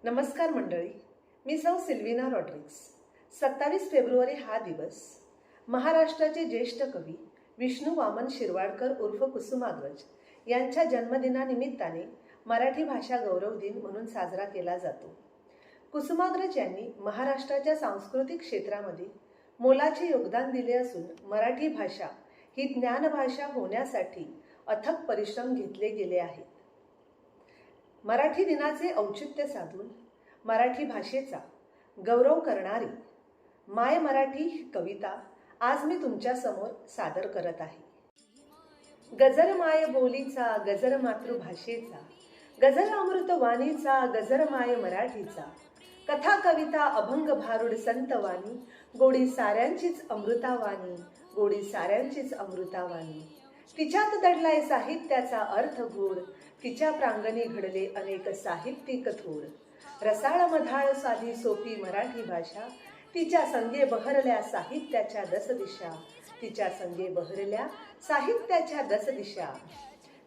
नमस्कार मंडळी, मी सौ सिल्विना रॉड्रिग्स। 27 फेब्रुवारी हा दिवस महाराष्ट्राचे ज्येष्ठ कवी विष्णू वामन शिरवाडकर उर्फ कुसुमाग्रज यांच्या जन्मदिनानिमित्ताने मराठी भाषा गौरव दिन म्हणून साजरा केला जातो। कुसुमाग्रज यांनी महाराष्ट्राच्या सांस्कृतिक क्षेत्रामध्ये मोलाचे योगदान दिले असून मराठी भाषा ही ज्ञानभाषा होण्यासाठी अथक परिश्रम घेतले गेले आहेत। मराठी दिनाचे औचित्य साधून मराठी भाषेचा गौरव करणारी माय मराठी ही कविता आज मी तुमच्या समोर सादर करत आहे। गजर माय बोलीचा, गजर मातृभाषेचा, गजर अमृत वाणीचा, गजर माय मराठीचा, कथा कविता अभंग भारुड संतवाणी, गोडी साऱ्यांचीच अमृतावाणी, गोडी साऱ्यांचीच अमृतावाणी। तिच्यात दडलाय साहित्याचा अर्थगोड, तिच्या प्रांगणी घडले अनेक साहित्यिक थोर। रसाळ मधाळ साधी सोपी मराठी भाषा, तिच्या संगे बहरल्या साहित्याच्या दसदिशा, तिच्या संगे बहरल्या साहित्याच्या दसदिशा।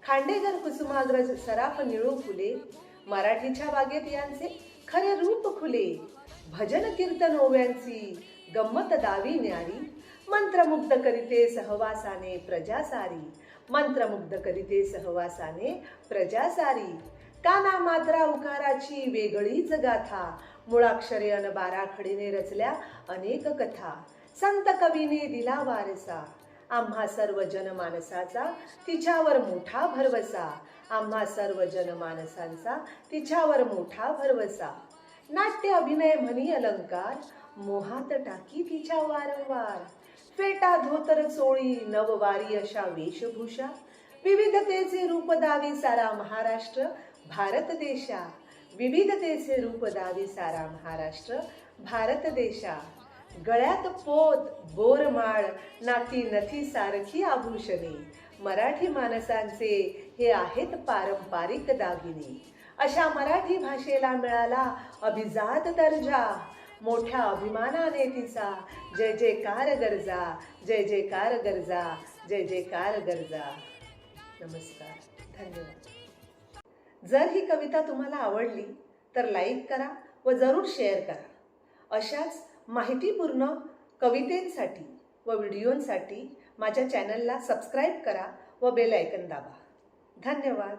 खांडेकर कुसुमाग्रज सराफ निळू फुले, मराठीच्या बागेत यांचे खरे रूप खुले। भजन कीर्तन ओव्यांची गंमत दावी न्यारी, मंत्रमुग्ध करीते सहवासाने प्रजासारी, मंत्रमुग्ध करीते सहवासाने प्रजासारी। काना मात्रा उकाराची वेगळीच गाथा, मुळाक्षरे अन बाराखडीने रचल्या अनेक कथा। संत कवीने दिला वारसा, आम्हा सर्व जनमानसाचा तिच्यावर मोठा भरवसा, आम्हा सर्व जनमानसांचा तिच्यावर मोठा भरवसा। नाट्य अभिनय म्हणी अलंकार, मोहात टाकी तिच्या वारंवार। फेटा धोतर चोळी नववारी अशा वेशभूषा, विविधतेचे रूप दावी सारा महाराष्ट्र भारत देशा, विविधतेचे रूप दावी सारा महाराष्ट्र भारत देशा। गळ्यात पोत बोरमाळ, नाकी नथी सारखी आभूषणे, मराठी माणसांचे हे आहेत पारंपरिक दागिने। अशा मराठी भाषेला मिळाला अभिजात दर्जा, मोठ्या अभिमानाने तिचा जय जयकार गर्जा, जय जयकार गर्जा, जय जयकार गर्जा। नमस्कार, धन्यवाद। जर ही कविता तुम्हाला आवडली तर लाईक करा व जरूर शेअर करा। अशाच माहितीपूर्ण कवितेंसाठी व व्हिडिओंसाठी माझ्या चॅनलला सबस्क्राईब करा व बेल आयकॉन दाबा। धन्यवाद।